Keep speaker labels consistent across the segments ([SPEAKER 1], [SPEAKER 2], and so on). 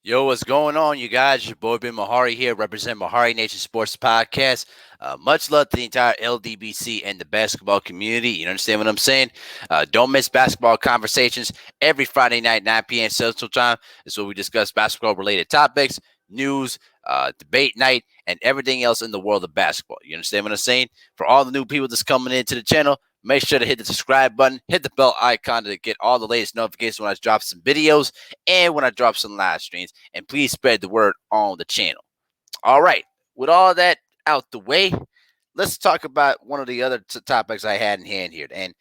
[SPEAKER 1] Yo, what's going on, you guys? Your boy Ben Mahari here, represent Mahari Nation Sports Podcast. Much love to the entire LDBC and the basketball community. You understand what I'm saying? Don't miss basketball conversations every Friday night, 9 p.m. Central Time. Is where we discuss basketball-related topics, news, debate night, and everything else in the world of basketball. You understand what I'm saying? For all the new people that's coming into the channel, make sure to hit the subscribe button, hit the bell icon to get all the latest notifications when I drop some videos and when I drop some live streams. And please spread the word on the channel. All right, with all that out the way, let's talk about one of the other topics I had in hand here. And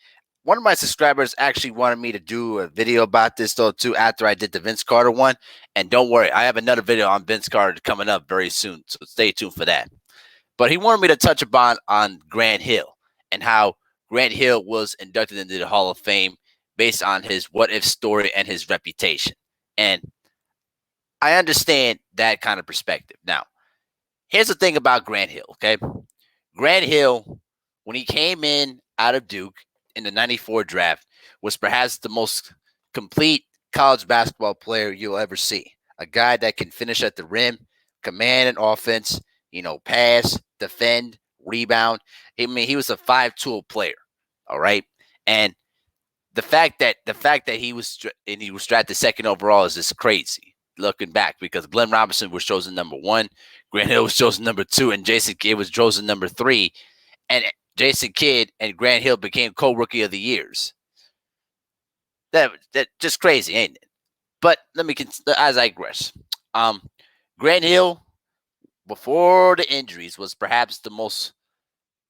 [SPEAKER 1] one of my subscribers actually wanted me to do a video about this though too after I did the Vince Carter one. And don't worry, I have another video on Vince Carter coming up very soon, so stay tuned for that. But he wanted me to touch upon on Grant Hill and how Grant Hill was inducted into the Hall of Fame based on his what if story and his reputation. And I understand that kind of perspective. Now, here's the thing about Grant Hill, okay? Grant Hill, when he came in out of Duke in the 94 draft, was perhaps the most complete college basketball player you'll ever see. A guy that can finish at the rim, command an offense, pass, defend, rebound. I mean, he was a five-tool player, all right? And the fact that he was drafted second overall is just crazy looking back because Glenn Robinson was chosen number one, Grant Hill was chosen number two, and Jason Kidd was chosen number three. And Jason Kidd and Grant Hill became co-rookie of the years. That just crazy, ain't it? But as I digress. Grant Hill before the injuries was perhaps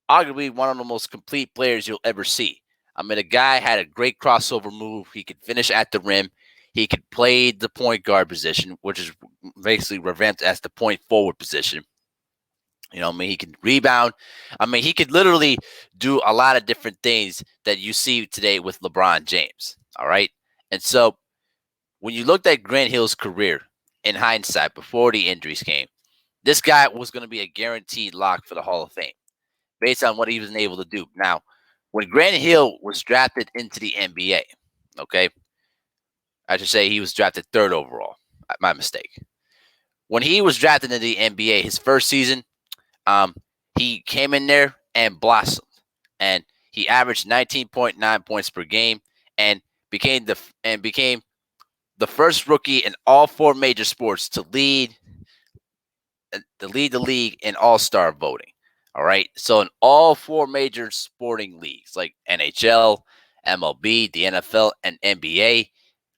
[SPEAKER 1] arguably one of the most complete players you'll ever see. I mean, the guy had a great crossover move. He could finish at the rim. He could play the point guard position, which is basically revamped as the point forward position. He could rebound. I mean, he could literally do a lot of different things that you see today with LeBron James. All right. And so when you looked at Grant Hill's career in hindsight before the injuries came, this guy was going to be a guaranteed lock for the Hall of Fame based on what he was able to do. Now, when Grant Hill was drafted into the NBA, okay, I should say he was drafted third overall. My mistake. When he was drafted into the NBA, his first season, he came in there and blossomed, and he averaged 19.9 points per game, and became the first rookie in all four major sports to lead the league in All-Star voting. All right. So in all four major sporting leagues like NHL, MLB, the NFL, and NBA,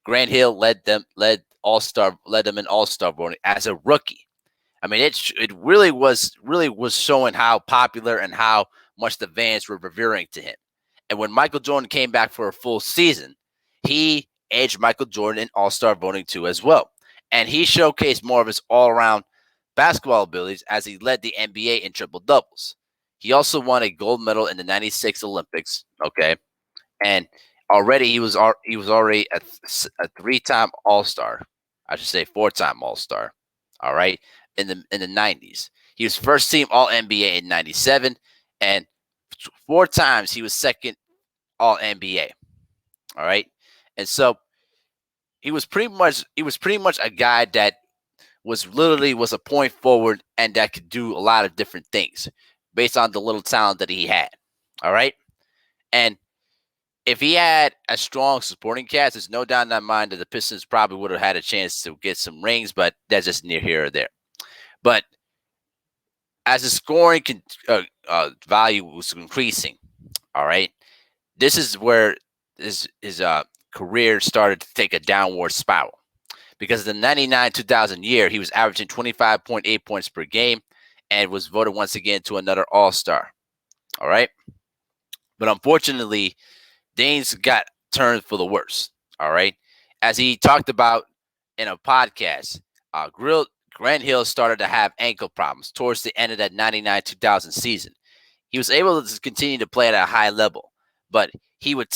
[SPEAKER 1] Grant Hill led them in All-Star voting as a rookie. I mean, it really was showing how popular and how much the fans were revering to him. And when Michael Jordan came back for a full season, he edged Michael Jordan in All-Star voting too as well. And he showcased more of his all-around basketball abilities as he led the NBA in triple doubles. He also won a gold medal in the '96 Olympics. Okay, and already he was already a three-time All-Star. I should say four-time All-Star. All right, in the '90s, he was first team All NBA in '97, and four times he was second All NBA. All right, and so he was pretty much a guy that was a point forward and that could do a lot of different things based on the little talent that he had. All right. And if he had a strong supporting cast, there's no doubt in my mind that the Pistons probably would have had a chance to get some rings, but that's just near here or there. But as the scoring value was increasing, all right, this is where his career started to take a downward spiral. Because in the 99-2000 year, he was averaging 25.8 points per game and was voted once again to another All-Star. All right. But unfortunately, things got turned for the worse. All right. As he talked about in a podcast, Grant Hill started to have ankle problems towards the end of that 99-2000 season. He was able to continue to play at a high level, but he would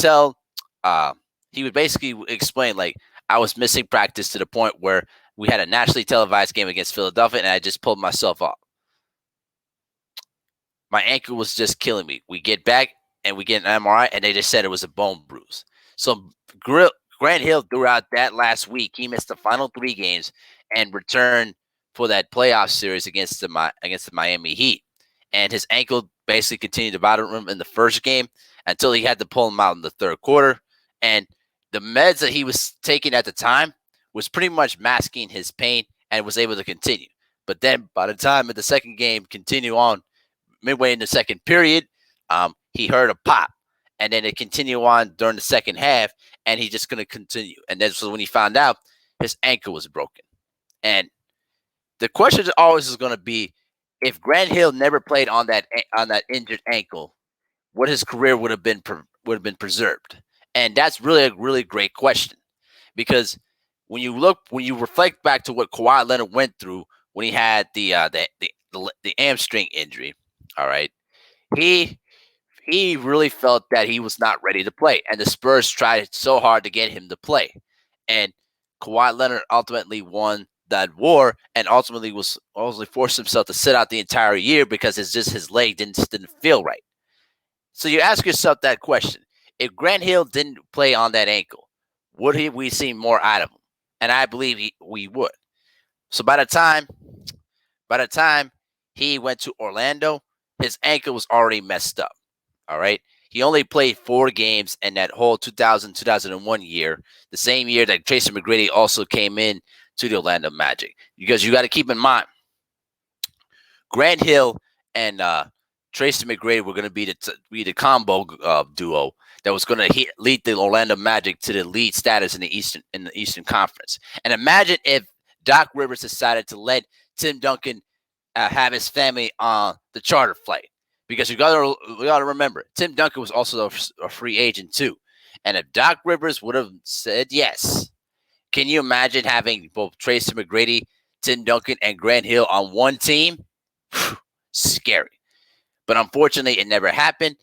[SPEAKER 1] basically explain, like, I was missing practice to the point where we had a nationally televised game against Philadelphia, and I just pulled myself off. My ankle was just killing me. We get back, and we get an MRI, and they just said it was a bone bruise. So Grant Hill, throughout that last week, he missed the final three games, and return for that playoff series against the Miami Heat. And his ankle basically continued to bother him in the first game until he had to pull him out in the third quarter. And the meds that he was taking at the time was pretty much masking his pain and was able to continue. But then by the time of the second game continue on midway in the second period, he heard a pop. And then it continued on during the second half, and he's just going to continue. And that's when he found out his ankle was broken. And the question always is going to be, if Grant Hill never played on that injured ankle, what his career would have been preserved? And that's really great question, because when you reflect back to what Kawhi Leonard went through when he had the hamstring injury, all right, he really felt that he was not ready to play, and the Spurs tried so hard to get him to play, and Kawhi Leonard ultimately won that war, and ultimately forced himself to sit out the entire year because his leg didn't feel right. So you ask yourself that question: if Grant Hill didn't play on that ankle, would we see more out of him? And I believe we would. So by the time he went to Orlando, his ankle was already messed up. All right. He only played 4 games in that whole 2000-2001 year, the same year that Tracy McGrady also came in to the Orlando Magic. Because you got to keep in mind, Grant Hill and Tracy McGrady were going to be the combo duo that was going to lead the Orlando Magic to the lead status in the Eastern Conference. And imagine if Doc Rivers decided to let Tim Duncan have his family on the charter flight. Because we got to remember, Tim Duncan was also a free agent too. And if Doc Rivers would have said yes, can you imagine having both Tracy McGrady, Tim Duncan, and Grant Hill on one team? Scary. But unfortunately, it never happened.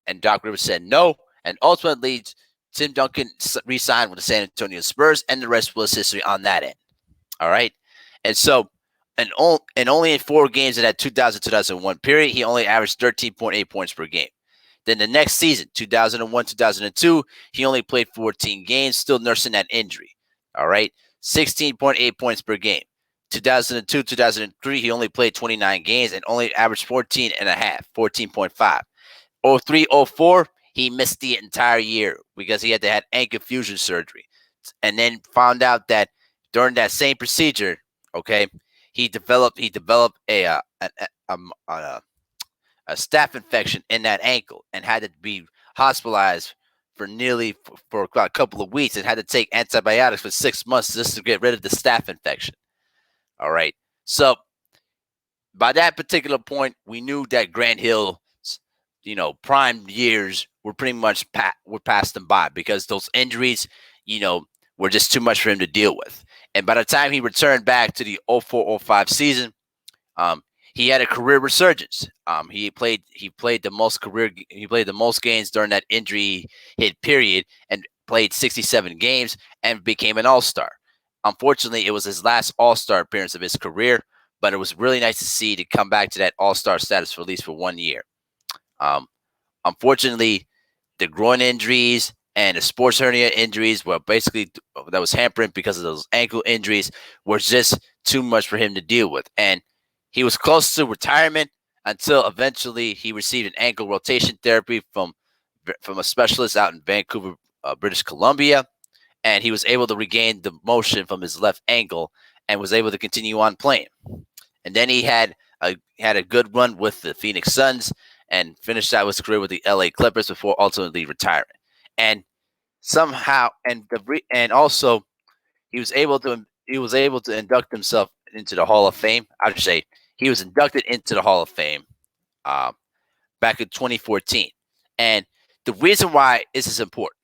[SPEAKER 1] And Doc Rivers said no. And ultimately, Tim Duncan re-signed with the San Antonio Spurs, and the rest was history on that end. All right? And so, and only in 4 games in that 2000-2001 period, he only averaged 13.8 points per game. Then the next season, 2001-2002, he only played 14 games, still nursing that injury. All right? 16.8 points per game. 2002-2003, he only played 29 games and only averaged 14.5. 03-04, he missed the entire year because he had to have ankle fusion surgery. And then found out that during that same procedure, okay, he developed a staph infection in that ankle and had to be hospitalized for a couple of weeks and had to take antibiotics for 6 months just to get rid of the staph infection. All right. So by that particular point, we knew that Grant Hill's, prime years were pretty much passed him by because those injuries, were just too much for him to deal with. And by the time he returned back to the 04-05 season, he had a career resurgence. He played the most games during that injury hit period and played 67 games and became an all-star. Unfortunately, it was his last all-star appearance of his career, but it was really nice to see to come back to that all-star status for at least for 1 year. Unfortunately, the groin injuries and the sports hernia injuries were basically that was hampering because of those ankle injuries were just too much for him to deal with. And he was close to retirement until eventually he received an ankle rotation therapy from a specialist out in Vancouver, British Columbia. And he was able to regain the motion from his left ankle and was able to continue on playing. And then he had a good run with the Phoenix Suns and finished out his career with the LA Clippers before ultimately retiring. And somehow, and also he was able to induct himself into the Hall of Fame. I should say he was inducted into the Hall of Fame back in 2014. And the reason why this is important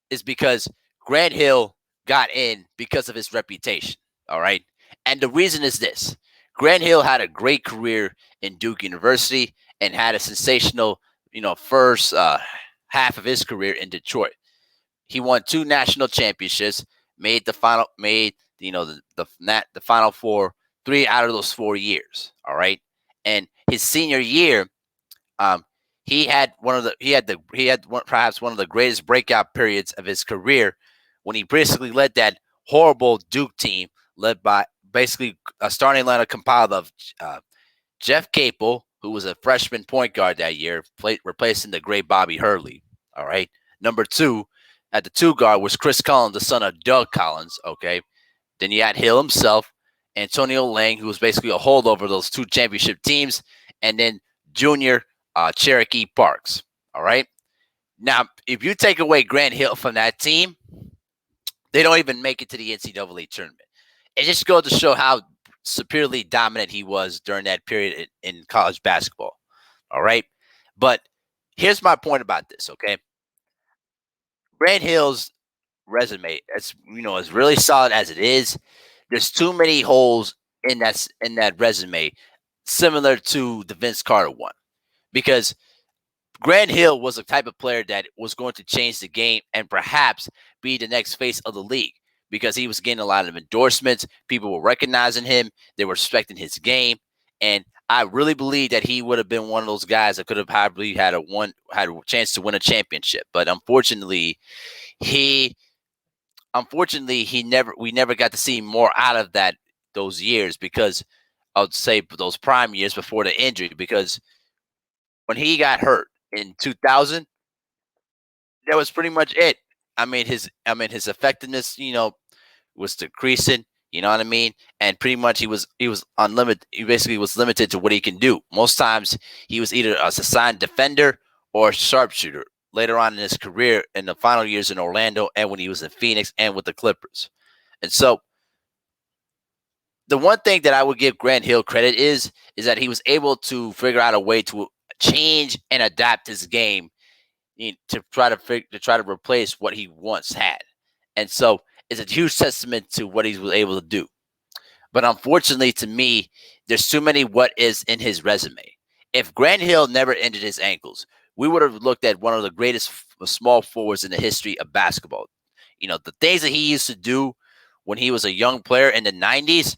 [SPEAKER 1] is because Grant Hill got in because of his reputation. All right. And the reason is this: Grant Hill had a great career in Duke University and had a sensational, first half of his career in Detroit. He won 2 national championships, made the final four 3 out of those 4 years. All right. And his senior year, he had perhaps one of the greatest breakout periods of his career when he basically led that horrible Duke team led by basically a starting lineup compiled of uh, Jeff Capel, who was a freshman point guard that year, replacing the great Bobby Hurley. All right. Number two, at the two guard was Chris Collins, the son of Doug Collins. Okay. Then you had Hill himself, Antonio Lang, who was basically a holdover of those two championship teams, and then Junior Cherokee Parks. All right. Now, if you take away Grant Hill from that team, they don't even make it to the NCAA tournament. It just goes to show how superiorly dominant he was during that period in college basketball. All right. But here's my point about this. Okay. Grant Hill's resume, as really solid as it is, there's too many holes in that resume, similar to the Vince Carter one, because Grant Hill was the type of player that was going to change the game and perhaps be the next face of the league because he was getting a lot of endorsements. People were recognizing him. They were respecting his game. And I really believe that he would have been one of those guys that could have probably had a chance to win a championship. But he we never got to see more out of those years, because I would say those prime years before the injury, because when he got hurt in 2000, that was pretty much it. His effectiveness, was decreasing. You know what I mean? And pretty much he was unlimited. He basically was limited to what he can do. Most times he was either a assigned defender or sharpshooter. Later on in his career, in the final years in Orlando, and when he was in Phoenix and with the Clippers, and so the one thing that I would give Grant Hill credit is that he was able to figure out a way to change and adapt his game, to try to replace what he once had. And so it's a huge testament to what he was able to do. But unfortunately, to me, there's too many what is in his resume. If Grant Hill never injured his ankles, we would have looked at one of the greatest small forwards in the history of basketball. The things that he used to do when he was a young player in the 90s,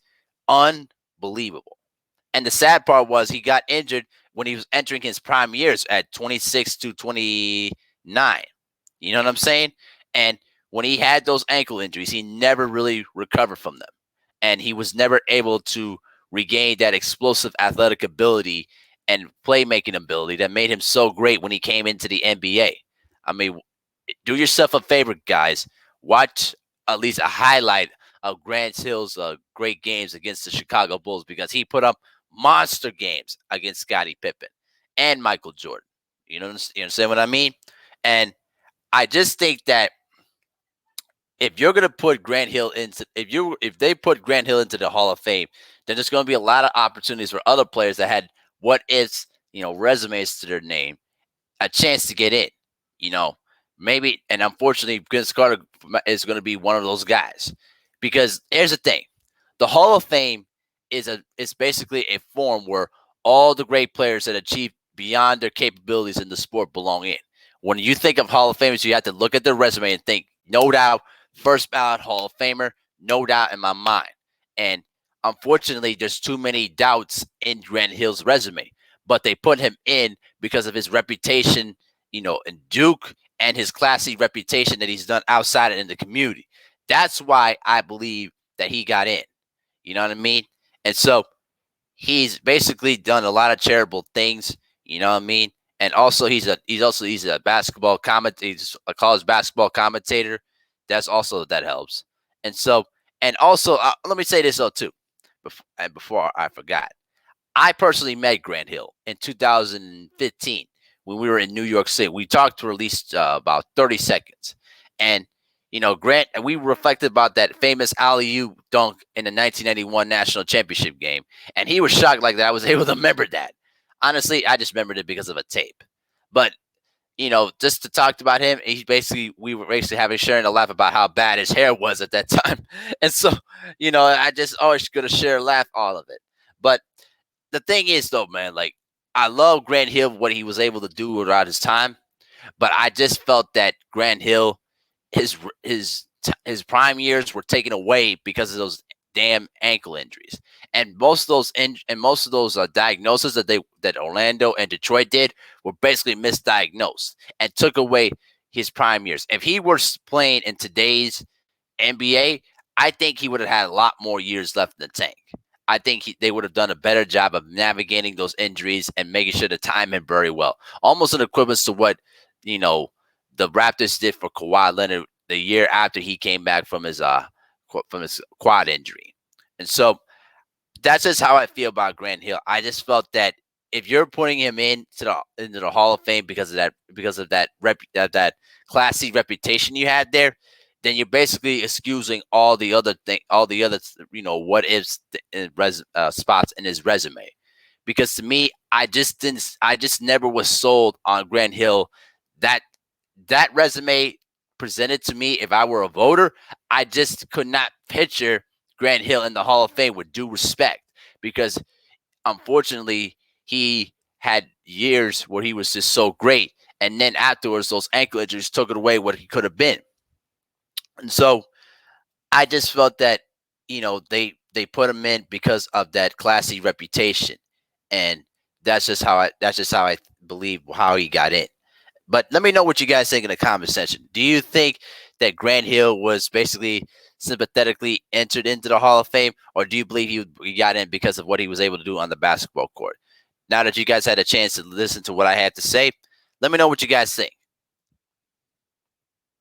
[SPEAKER 1] unbelievable. And the sad part was he got injured when he was entering his prime years at 26 to 29. You know what I'm saying? And when he had those ankle injuries, he never really recovered from them. And he was never able to regain that explosive athletic ability and playmaking ability that made him so great when he came into the NBA. I mean, do yourself a favor, guys. Watch at least a highlight of Grant Hill's great games against the Chicago Bulls, because he put up monster games against Scottie Pippen and Michael Jordan. You understand what I mean? And I just think that if you're gonna put Grant Hill into if they put Grant Hill into the Hall of Fame, then there's gonna be a lot of opportunities for other players that had what ifs, resumes to their name, a chance to get in. You know, maybe, and unfortunately, Vince Carter is going to be one of those guys, because here's the thing: the Hall of Fame is basically a form where all the great players that achieve beyond their capabilities in the sport belong in. When you think of Hall of Famers, you have to look at their resume and think, no doubt, first ballot Hall of Famer, no doubt in my mind. And unfortunately, there's too many doubts in Grant Hill's resume, but they put him in because of his reputation, in Duke, and his classy reputation that he's done outside and in the community. That's why I believe that he got in. You know what I mean? And so he's basically done a lot of charitable things. You know what I mean? And also he's a basketball commentator. He's a college basketball commentator. That helps. And so, and also, let me say this though too, before I forgot. I personally met Grant Hill in 2015 when we were in New York City. We talked for at least about 30 seconds. And, Grant, and we reflected about that famous alley-oop dunk in the 1991 national championship game. And he was shocked like that I was able to remember that. Honestly, I just remembered it because of a tape. But, just to talk about him, we were basically sharing a laugh about how bad his hair was at that time. And so, I just always going to share a laugh, all of it. But the thing is, though, man, like, I love Grant Hill, what he was able to do throughout his time, but I just felt that Grant Hill, his prime years were taken away because of those damn ankle injuries, and most of those diagnoses that Orlando and Detroit did were basically misdiagnosed and took away his prime years. If he were playing in today's NBA, I think he would have had a lot more years left in the tank. I think they would have done a better job of navigating those injuries and making sure to time him very well. Almost an equivalence to what, you know, the Raptors did for Kawhi Leonard the year after he came back from his quad injury. And so that's just how I feel about Grant Hill. I just felt that if you're putting him into the Hall of Fame because of that classy reputation you had there, then you're basically excusing all the other what ifs spots in his resume. Because to me, I just never was sold on Grant Hill. That that resume presented to me, if I were a voter, I just could not picture Grant Hill in the Hall of Fame with due respect, because unfortunately he had years where he was just so great, and then afterwards those ankle injuries took it away what he could have been. And so I just felt that they put him in because of that classy reputation, and that's just how I believe how he got in. But let me know what you guys think in the comment section. Do you think that Grant Hill was basically sympathetically entered into the Hall of Fame, or do you believe he got in because of what he was able to do on the basketball court? Now that you guys had a chance to listen to what I had to say, let me know what you guys think.